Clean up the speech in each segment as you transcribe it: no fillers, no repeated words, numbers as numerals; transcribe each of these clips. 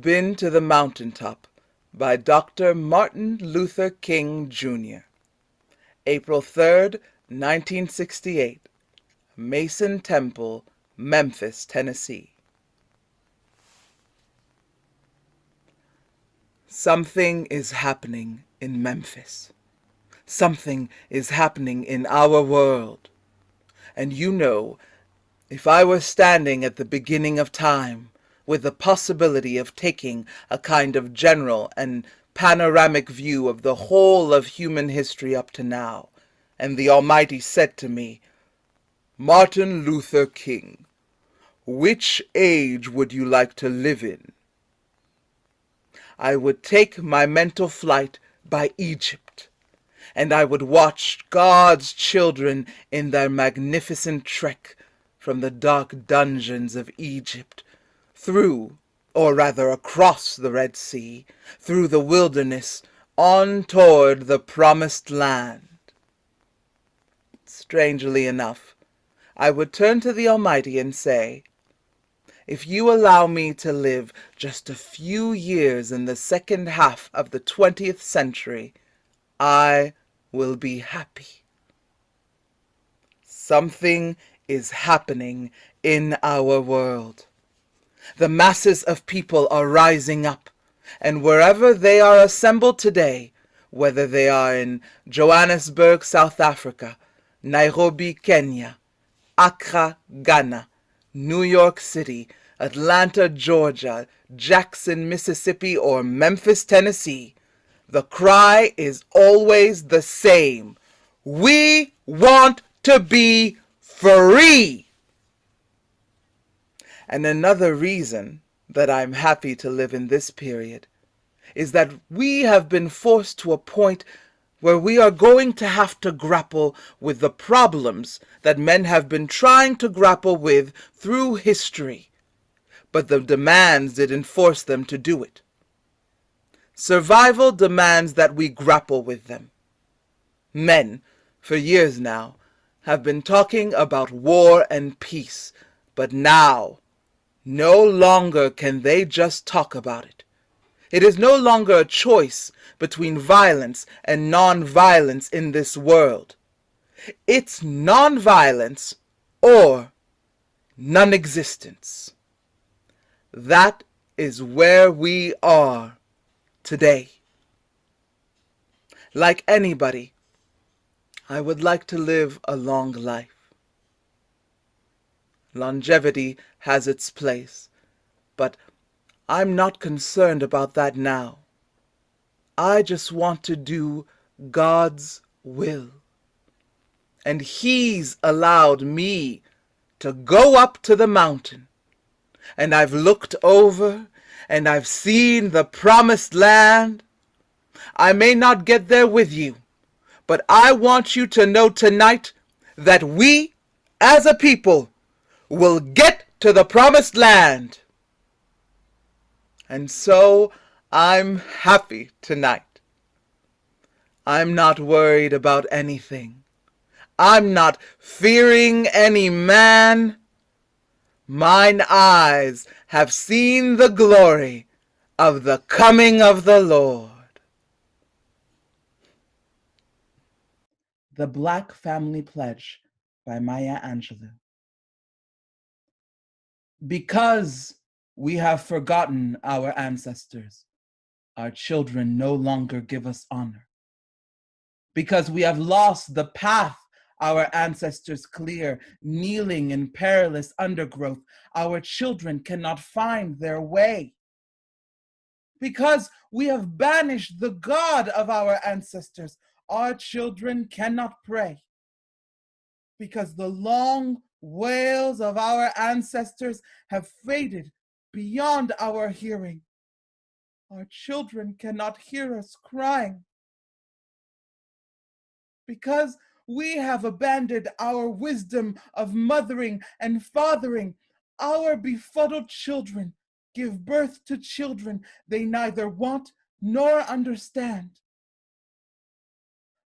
I've Been to the Mountaintop by Dr. Martin Luther King, Jr. April 3rd, 1968. Mason Temple, Memphis, Tennessee. Something is happening in Memphis. Something is happening in our world. And you know, if I were standing at the beginning of time, with the possibility of taking a kind of general and panoramic view of the whole of human history up to now, and the Almighty said to me, "Martin Luther King, which age would you like to live in?" I would take my mental flight by Egypt, and I would watch God's children in their magnificent trek from the dark dungeons of Egypt, through, or rather across the Red Sea, through the wilderness, on toward the Promised Land. Strangely enough, I would turn to the Almighty and say, "If you allow me to live just a few years in the second half of the 20th century, I will be happy." Something is happening in our world. The masses of people are rising up, and wherever they are assembled today, whether they are in Johannesburg, South Africa, Nairobi, Kenya, Accra, Ghana, New York City, Atlanta, Georgia, Jackson, Mississippi, or Memphis, Tennessee, the cry is always the same. We want to be free. And another reason that I'm happy to live in this period is that we have been forced to a point where we are going to have to grapple with the problems that men have been trying to grapple with through history, but the demands didn't force them to do it. Survival demands that we grapple with them. Men, for years now, have been talking about war and peace, but now, no longer can they just talk about it. It is no longer a choice between violence and non-violence in this world. It's non-violence or non-existence. That is where we are today. Like anybody, I would like to live a long life. Longevity has its place, but I'm not concerned about that now. I just want to do God's will. And He's allowed me to go up to the mountain, and I've looked over and I've seen the Promised Land. I may not get there with you, but I want you to know tonight that we, as a people, will get to the Promised Land. And so I'm happy tonight. I'm not worried about anything. I'm not fearing any man. Mine eyes have seen the glory of the coming of the Lord. The Black Family Pledge by Maya Angelou. Because we have forgotten our ancestors, our children no longer give us honor. Because we have lost the path our ancestors clear, kneeling in perilous undergrowth, our children cannot find their way. Because we have banished the God of our ancestors, our children cannot pray. Because the long wails of our ancestors have faded beyond our hearing, our children cannot hear us crying. Because we have abandoned our wisdom of mothering and fathering, our befuddled children give birth to children they neither want nor understand.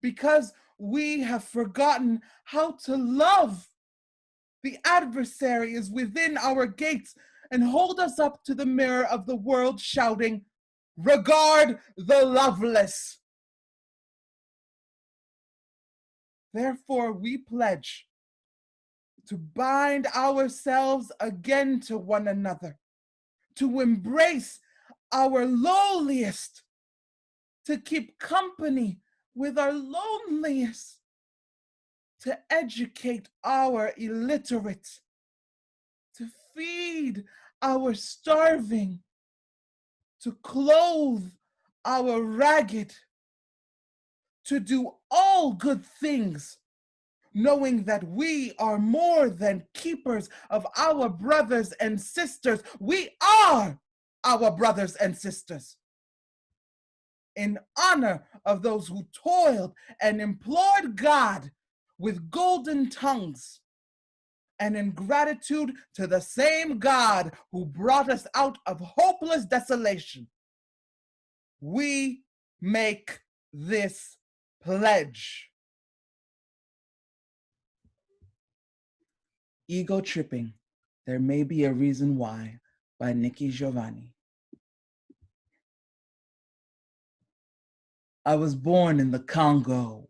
Because we have forgotten how to love, the adversary is within our gates, and hold us up to the mirror of the world shouting, "Regard the loveless." Therefore we pledge to bind ourselves again to one another, to embrace our lowliest, to keep company with our loneliest, to educate our illiterate, to feed our starving, to clothe our ragged, to do all good things, knowing that we are more than keepers of our brothers and sisters. We are our brothers and sisters. In honor of those who toiled and implored God with golden tongues, and in gratitude to the same God who brought us out of hopeless desolation, we make this pledge. Ego Tripping, There May Be a Reason Why, by Nikki Giovanni. I was born in the Congo.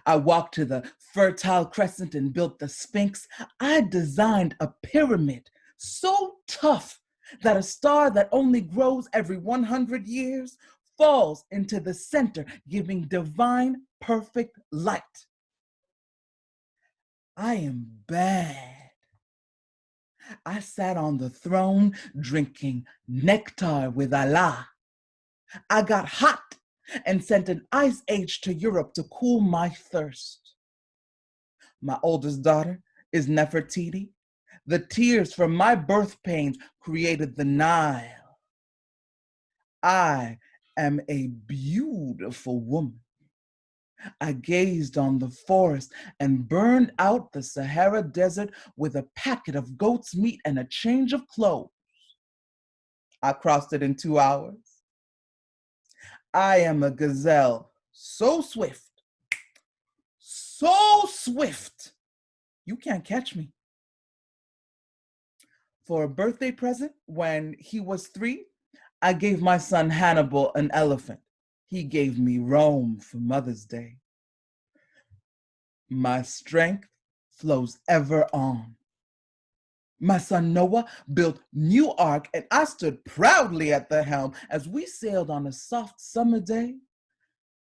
I walked to the Fertile Crescent and built the Sphinx. I designed a pyramid so tough that a star that only grows every 100 years falls into the center, giving divine, perfect light. I am bad. I sat on the throne drinking nectar with Allah. I got hot and sent an ice age to Europe to cool my thirst. My oldest daughter is Nefertiti. The tears from my birth pains created the Nile. I am a beautiful woman. I gazed on the forest and burned out the Sahara Desert with a packet of goat's meat and a change of clothes. I crossed it in 2 hours. I am a gazelle, so swift, you can't catch me. For a birthday present, when he was 3, I gave my son Hannibal an elephant. He gave me Rome for Mother's Day. My strength flows ever on. My son Noah built New Ark, and I stood proudly at the helm as we sailed on a soft summer day.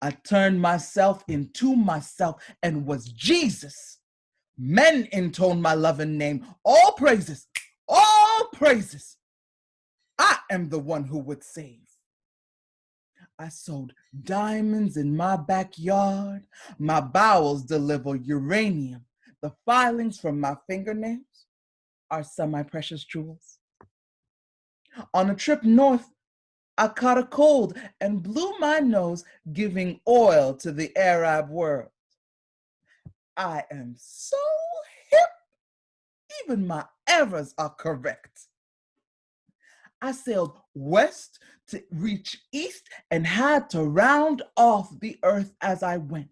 I turned myself into myself and was Jesus. Men intoned my loving name. All praises, all praises. I am the one who would save. I sewed diamonds in my backyard. My bowels deliver uranium. The filings from my fingernails are semi-precious jewels. On a trip north, I caught a cold and blew my nose, giving oil to the Arab world. I am so hip, even my errors are correct. I sailed west to reach east and had to round off the earth as I went.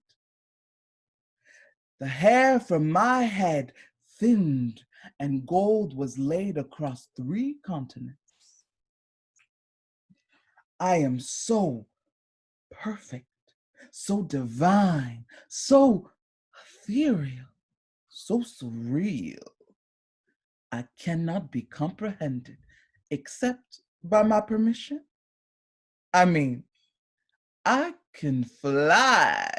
The hair from my head thinned and gold was laid across 3 continents. I am so perfect, so divine, so ethereal, so surreal. I cannot be comprehended except by my permission. I mean, I can fly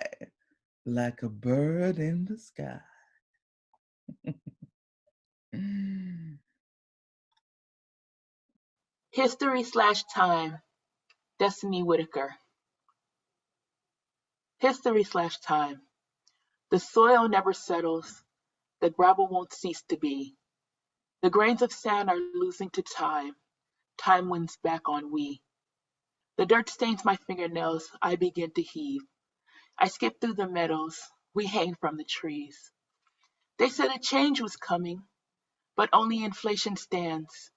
like a bird in the sky. History/time, Destiny Whitaker. History/time. The soil never settles, the gravel won't cease to be. The grains of sand are losing to time, time wins back on we. The dirt stains my fingernails, I begin to heave. I skip through the meadows, we hang from the trees. They said a change was coming, but only inflation stands.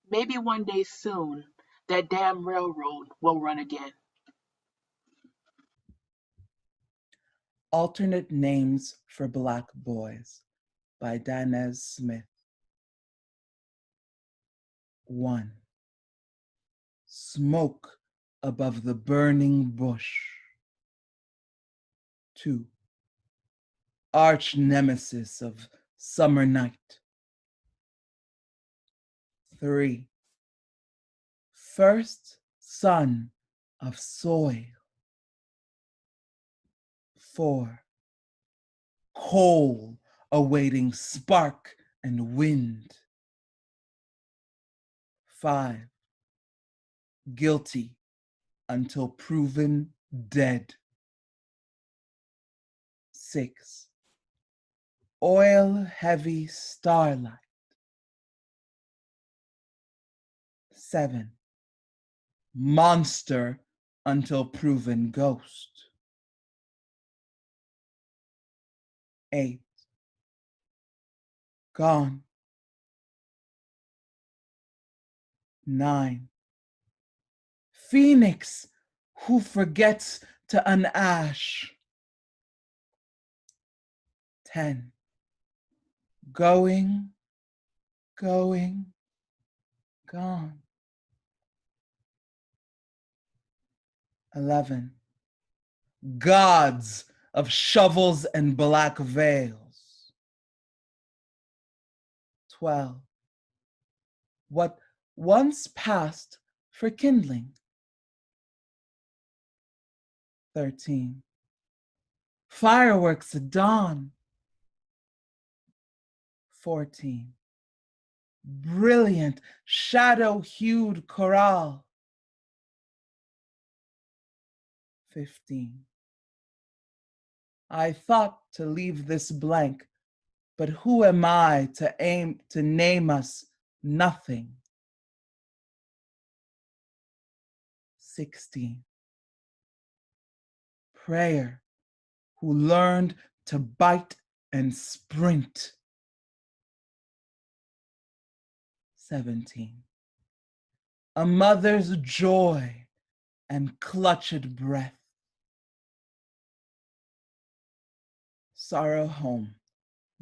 Maybe one day soon, that damn railroad will run again. Alternate Names for Black Boys by Danez Smith. 1. Smoke above the burning bush. 2. Arch nemesis of summer night. 3. First son of soil. 4. Coal awaiting spark and wind. 5. Guilty until proven dead. 6. Oil-heavy starlight. 7. Monster until proven ghost. 8. Gone. 9. Phoenix who forgets to unash. 10. Going, going, gone. 11. Gods of shovels and black veils. 12. What once passed for kindling. 13. Fireworks at dawn. 14. Brilliant shadow-hued chorale. 15. I thought to leave this blank, but who am I to name us nothing? 16. Prayer, who learned to bite and sprint. 17. A mother's joy and clutched breath. Sorrow Home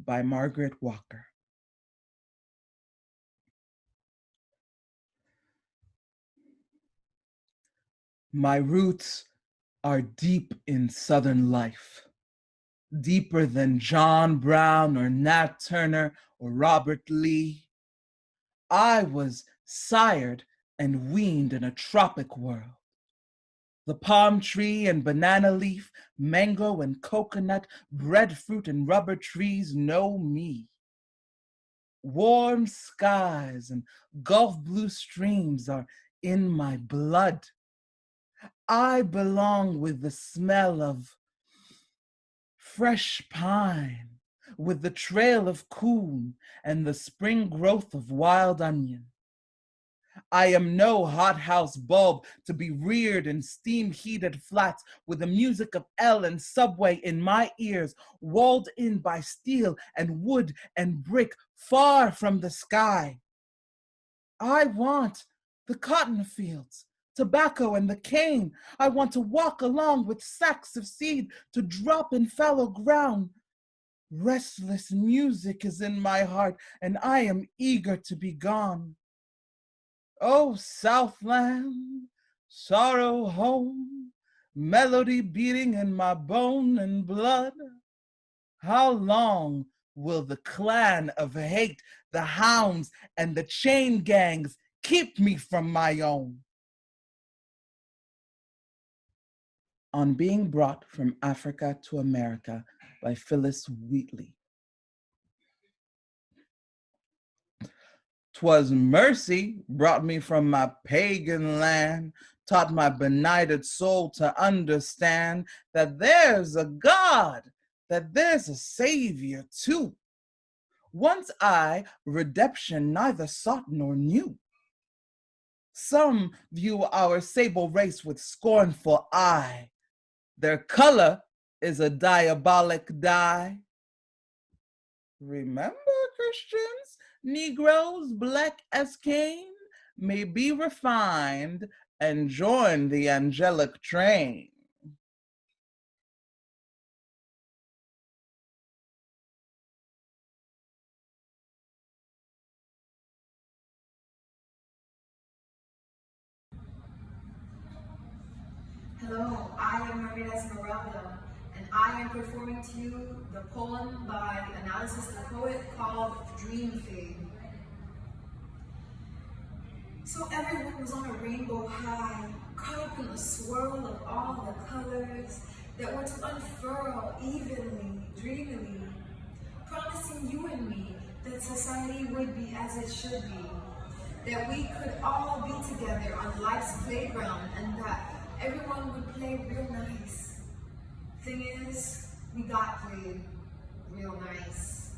by Margaret Walker. My roots are deep in Southern life, deeper than John Brown or Nat Turner or Robert Lee. I was sired and weaned in a tropic world. The palm tree and banana leaf, mango and coconut, breadfruit and rubber trees know me. Warm skies and Gulf blue streams are in my blood. I belong with the smell of fresh pine, with the trail of coon and the spring growth of wild onion. I am no hothouse bulb to be reared in steam-heated flats with the music of L and Subway in my ears, walled in by steel and wood and brick, far from the sky. I want the cotton fields, tobacco and the cane. I want to walk along with sacks of seed to drop in fallow ground. Restless music is in my heart, and I am eager to be gone. Oh, Southland, sorrow home, melody beating in my bone and blood. How long will the clan of hate, the hounds, and the chain gangs keep me from my own? On Being Brought from Africa to America by Phyllis Wheatley. 'Twas mercy brought me from my pagan land, taught my benighted soul to understand that there's a God, that there's a Savior too. Once I redemption neither sought nor knew. Some view our sable race with scornful eye. Their color is a diabolic dye. Remember, Christians, Negroes, black as Cain, may be refined and join the angelic train. I am Mermaid Esmeralda, and I am performing to you the poem by Analysis the Poet called Dream Fade. So everyone was on a rainbow high, caught up in the swirl of all the colors that were to unfurl evenly, dreamily, promising you and me that society would be as it should be, that we could all be together on life's playground, and that everyone would play real nice. Thing is, we got played real nice.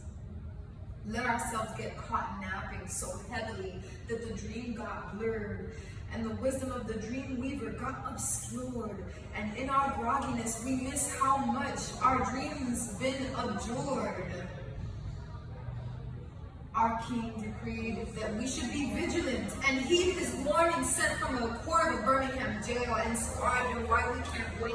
Let ourselves get caught napping so heavily that the dream got blurred, and the wisdom of the dream weaver got obscured. And in our grogginess, we miss how much our dreams been abjured. Our king decreed that we should be vigilant and heed his warning sent from the court of Birmingham jail, inscribed in why we can't wait.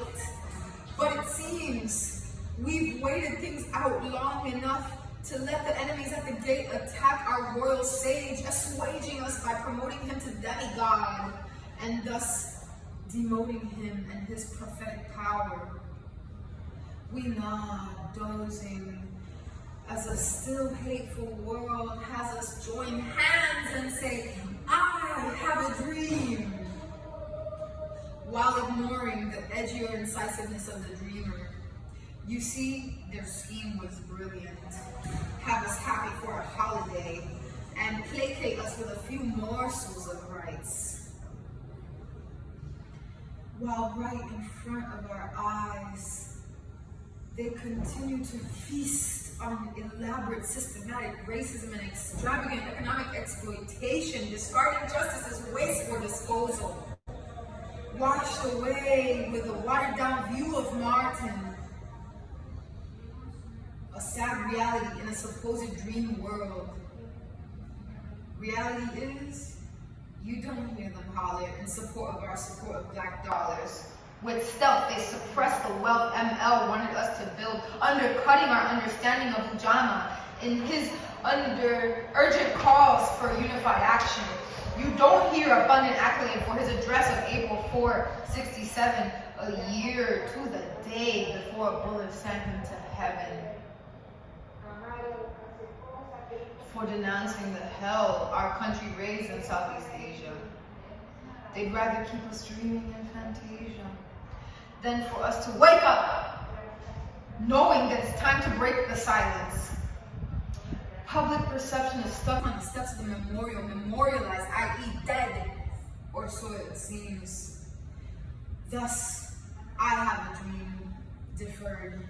But it seems we've waited things out long enough to let the enemies at the gate attack our royal sage, assuaging us by promoting him to demigod, and thus demoting him and his prophetic power. We nod, dozing, as a still hateful world has us join hands and say, I have a dream, while ignoring the edgier incisiveness of the dreamer. You see, their scheme was brilliant. Have us happy for a holiday and placate us with a few morsels of rights. While right in front of our eyes, they continue to feast on elaborate systematic racism and extravagant economic exploitation, discarding justice as waste for disposal. Washed away with a watered-down view of Martin. A sad reality in a supposed dream world. Reality is, you don't hear them holler in support of black dollars. With stealth, they suppress the wealth ML wanted us to build, undercutting our understanding of Ujamaa in his urgent calls for unified action. You don't hear abundant accolade for his address of April 4, 67, a year to the day before a bullet sent him to heaven. For denouncing the hell our country raised in Southeast Asia. They'd rather keep us dreaming in fantasia than for us to wake up, knowing that it's time to break the silence. Public perception is stuck on the steps of the memorial, memorialized, i.e. dead, or so it seems. Thus, I have a dream deferred.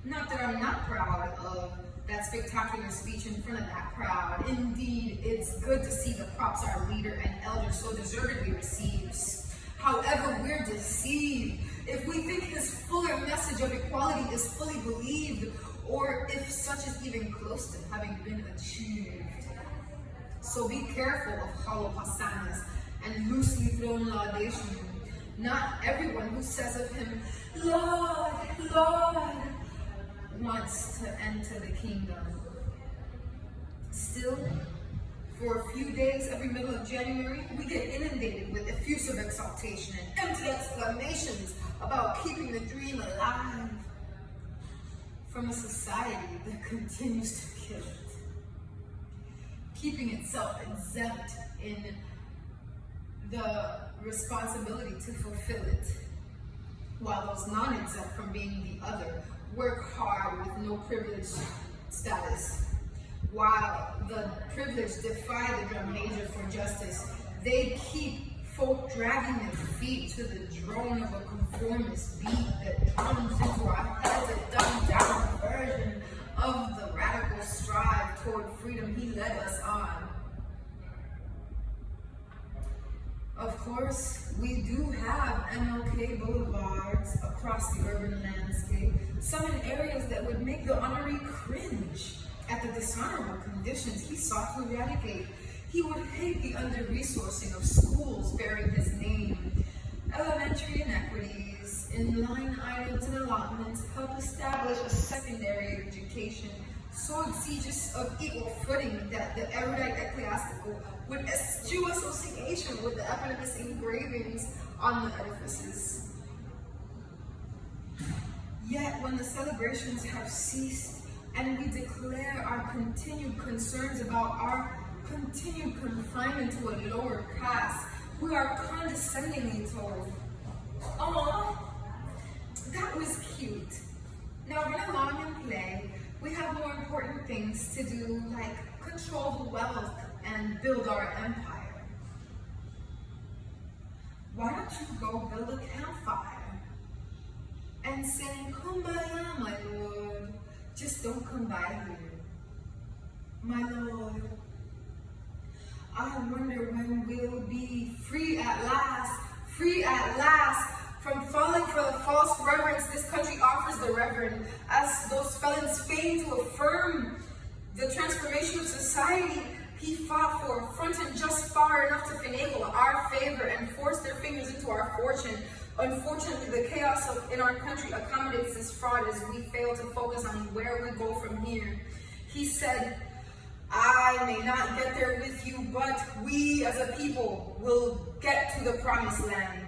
Not that I'm not proud of that spectacular speech in front of that crowd. Indeed, it's good to see the props our leader and elder so deservedly receives. However, we're deceived if we think his fuller message of equality is fully believed, or if such is even close to having been achieved. So be careful of hollow hosannas and loosely thrown laudation. Not everyone who says of him, Lord, Lord, wants to enter the kingdom. Still, for a few days every middle of January, we get inundated with effusive exaltation and empty exclamations about keeping the dream alive from a society that continues to kill it, keeping itself exempt in the responsibility to fulfill it, while those non-exempt from being the other work hard with no privilege status. While the privileged defy the drum major for justice, they keep folk dragging their feet to the drone of a conformist beat that drums into our heads a dumbed-down version of the radical strive toward freedom he led us on. Of course, we do have MLK boulevards across the urban landscape, some in areas that would make the honoree cringe at the dishonorable conditions he sought to eradicate. He would hate the under-resourcing of schools bearing his name. Elementary inequities in line items and allotments help establish a secondary education so egregious of equal footing that the erudite ecclesiastical would eschew association with the eponymous engravings on the edifices. Yet when the celebrations have ceased and we declare our continued concerns about our continued confinement to a lower caste, we are condescendingly told, "Oh, that was cute. Now run along and play. We have more important things to do, like control the wealth and build our empire. Why don't you go build a campfire and sing Kumbaya, my lord? Just don't come by here, my lord. I wonder when we'll be free at last, from falling for the false reverence this country offers the reverend, as those felons feign to affirm the transformation of society he fought for, fronting just far enough to finagle our favor and force their fingers into our fortune. Unfortunately, the chaos in our country accommodates this fraud as we fail to focus on where we go from here. He said, I may not get there with you, but we as a people will get to the promised land.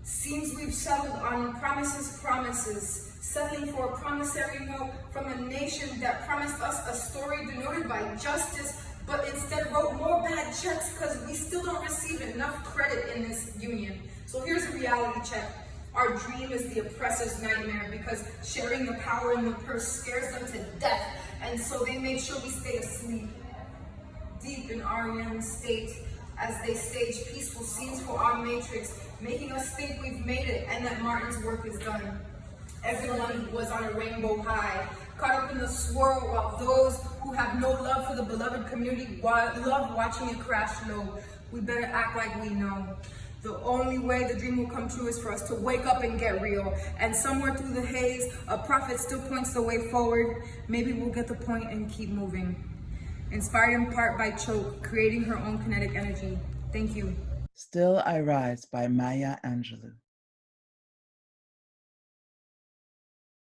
Seems we've settled on promises, settling for a promissory note from a nation that promised us a story denoted by justice, but instead wrote more bad checks because we still don't receive enough credit in this union. So here's a reality check. Our dream is the oppressor's nightmare because sharing the power in the purse scares them to death, and so they make sure we stay asleep, deep in REM's state, as they stage peaceful scenes for our matrix, making us think we've made it and that Martin's work is done. Everyone was on a rainbow high, caught up in the swirl, while those who have no love for the beloved community love watching it crash low. We better act like we know. The only way the dream will come true is for us to wake up and get real. And somewhere through the haze, a prophet still points the way forward. Maybe we'll get the point and keep moving. Inspired in part by Choke, creating her own kinetic energy. Thank you. Still I Rise by Maya Angelou.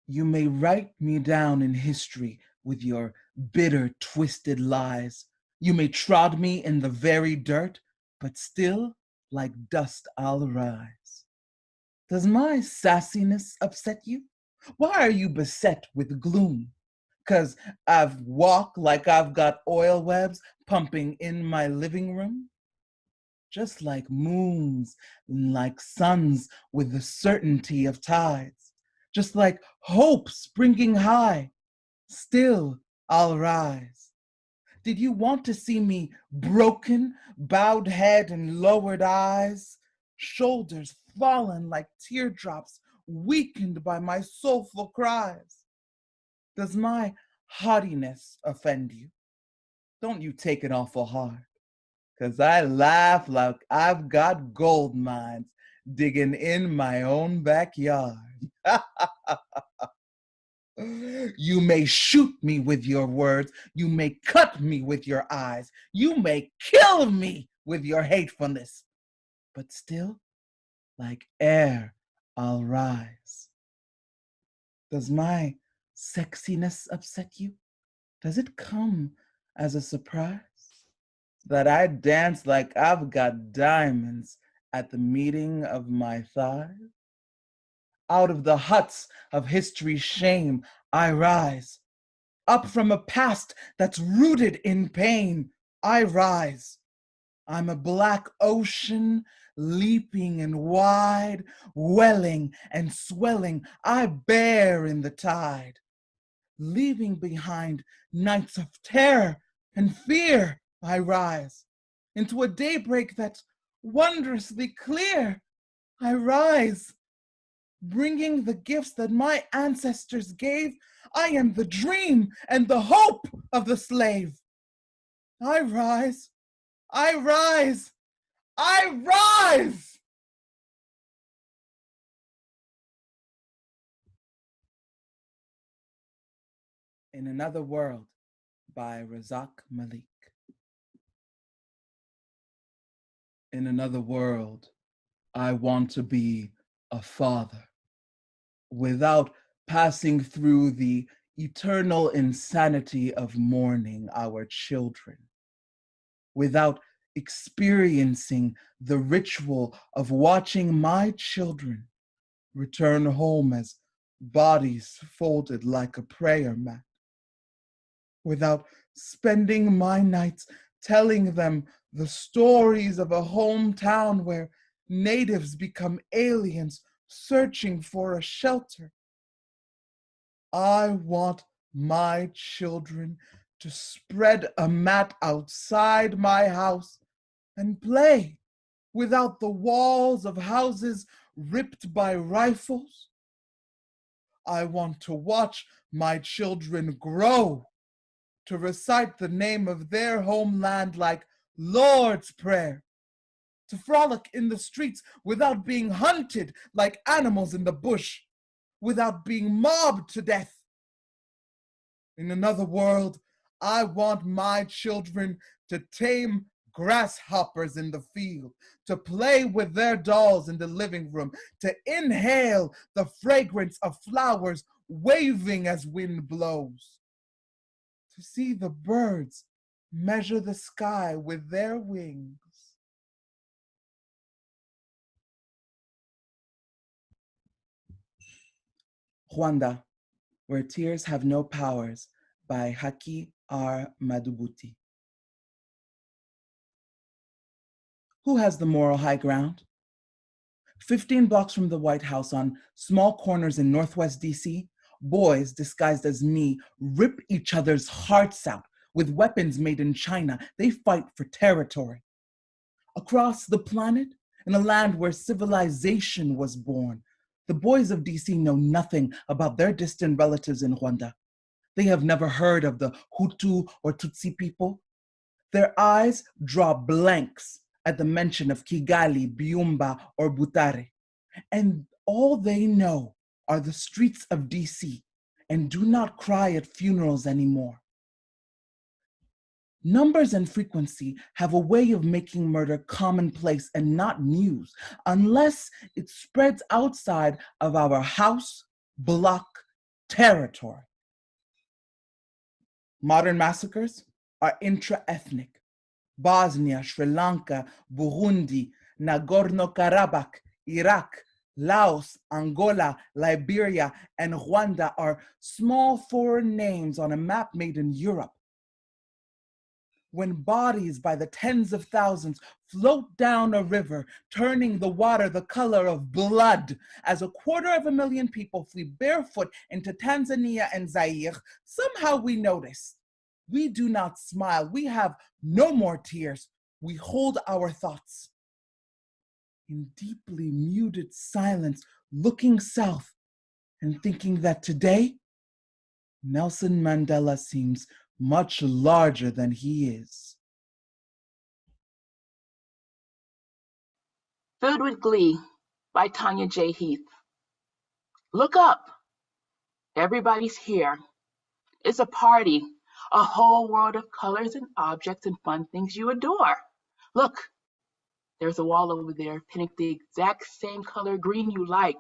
You may write me down in history with your bitter, twisted lies. You may trod me in the very dirt, but still, like dust I'll rise. Does my sassiness upset you? Why are you beset with gloom? 'Cause I've walked like I've got oil webs pumping in my living room? Just like moons and like suns with the certainty of tides, just like hope springing high, still I'll rise. Did you want to see me broken, bowed head and lowered eyes, shoulders fallen like teardrops, weakened by my soulful cries? Does my haughtiness offend you? Don't you take it awful hard, 'cause I laugh like I've got gold mines digging in my own backyard. You may shoot me with your words, you may cut me with your eyes, you may kill me with your hatefulness, but still, like air, I'll rise. Does my sexiness upset you? Does it come as a surprise that I dance like I've got diamonds at the meeting of my thighs? Out of the huts of history's shame, I rise. Up from a past that's rooted in pain, I rise. I'm a black ocean, leaping and wide, welling and swelling, I bear in the tide. Leaving behind nights of terror and fear, I rise. Into a daybreak that's wondrously clear, I rise. Bringing the gifts that my ancestors gave, I am the dream and the hope of the slave. I rise, I rise, I rise! In Another World by Razak Malik. In another world, I want to be a father, without passing through the eternal insanity of mourning our children, without experiencing the ritual of watching my children return home as bodies folded like a prayer mat, without spending my nights telling them the stories of a hometown where natives become aliens searching for a shelter. I want my children to spread a mat outside my house and play without the walls of houses ripped by rifles. I want to watch my children grow to recite the name of their homeland like Lord's Prayer, to frolic in the streets without being hunted like animals in the bush, without being mobbed to death. In another world, I want my children to tame grasshoppers in the field, to play with their dolls in the living room, to inhale the fragrance of flowers waving as wind blows, to see the birds measure the sky with their wings. Rwanda, Where Tears Have No Powers, by Haki R. Madubuti. Who has the moral high ground? 15 blocks from the White House, on small corners in Northwest DC, boys disguised as me rip each other's hearts out with weapons made in China. They fight for territory. Across the planet, in a land where civilization was born, the boys of DC know nothing about their distant relatives in Rwanda. They have never heard of the Hutu or Tutsi people. Their eyes draw blanks at the mention of Kigali, Byumba, or Butare. And all they know are the streets of DC and do not cry at funerals anymore. Numbers and frequency have a way of making murder commonplace and not news unless it spreads outside of our house, block, territory. Modern massacres are intra-ethnic. Bosnia, Sri Lanka, Burundi, Nagorno-Karabakh, Iraq, Laos, Angola, Liberia, and Rwanda are small foreign names on a map made in Europe. When bodies by the tens of thousands float down a river, turning the water the color of blood, as 250,000 people flee barefoot into Tanzania and Zaire, somehow we notice. We do not smile. We have no more tears. We hold our thoughts. In deeply muted silence, looking south and thinking that today, Nelson Mandela seems much larger than he is. Filled with Glee by Tanya J. Heath. Look up. Everybody's here. It's a party, a whole world of colors and objects and fun things you adore. Look, there's a wall over there painting the exact same color green you like.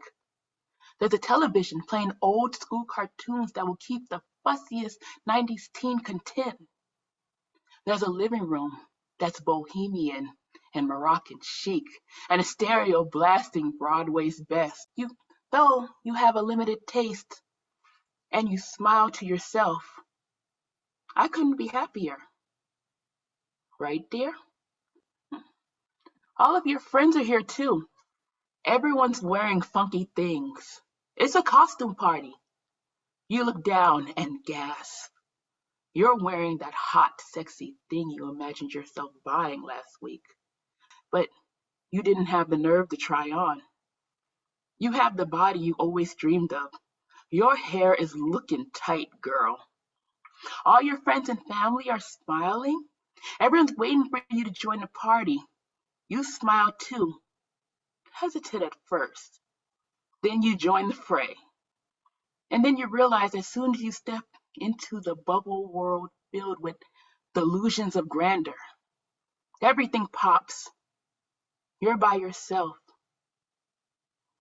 There's a television playing old school cartoons that will keep the fussiest 90s teen content. There's a living room that's bohemian and Moroccan chic, and a stereo blasting Broadway's best. Though you have a limited taste, and you smile to yourself, I couldn't be happier. Right, dear? All of your friends are here too. Everyone's wearing funky things. It's a costume party. You look down and gasp. You're wearing that hot, sexy thing you imagined yourself buying last week. But you didn't have the nerve to try on. You have the body you always dreamed of. Your hair is looking tight, girl. All your friends and family are smiling. Everyone's waiting for you to join the party. You smile too, hesitant at first. Then you join the fray. And then you realize as soon as you step into the bubble world filled with delusions of grandeur, everything pops. You're by yourself.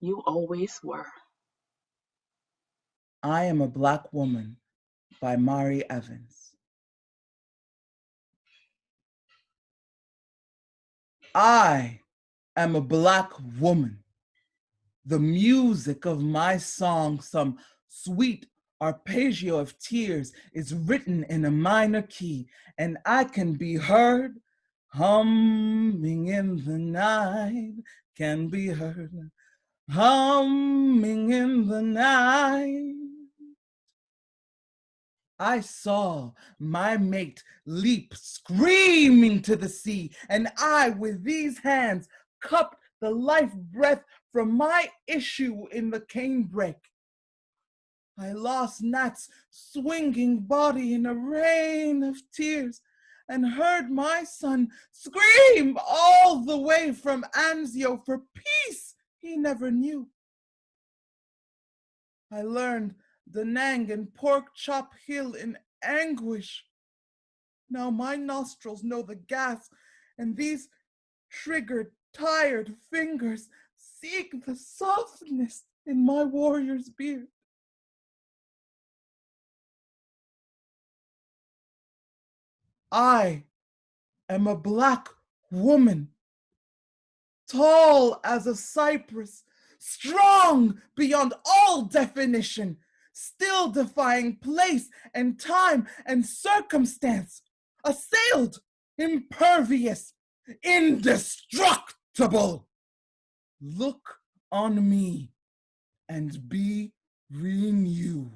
You always were. I Am a Black Woman by Mari Evans. I am a Black woman. The music of my song, some sweet arpeggio of tears, is written in a minor key, and I can be heard humming in the night, can be heard humming in the night. I saw my mate leap screaming to the sea, and I, with these hands, cupped the life breath from my issue in the canebrake. I lost Nat's swinging body in a rain of tears, and heard my son scream all the way from Anzio for peace he never knew. I learned the Nang and Pork Chop Hill in anguish. Now my nostrils know the gas, and these triggered, tired fingers seek the softness in my warrior's beard. I am a Black woman, tall as a cypress, strong beyond all definition, still defying place and time and circumstance, assailed, impervious, indestructible. Look on me and be renewed.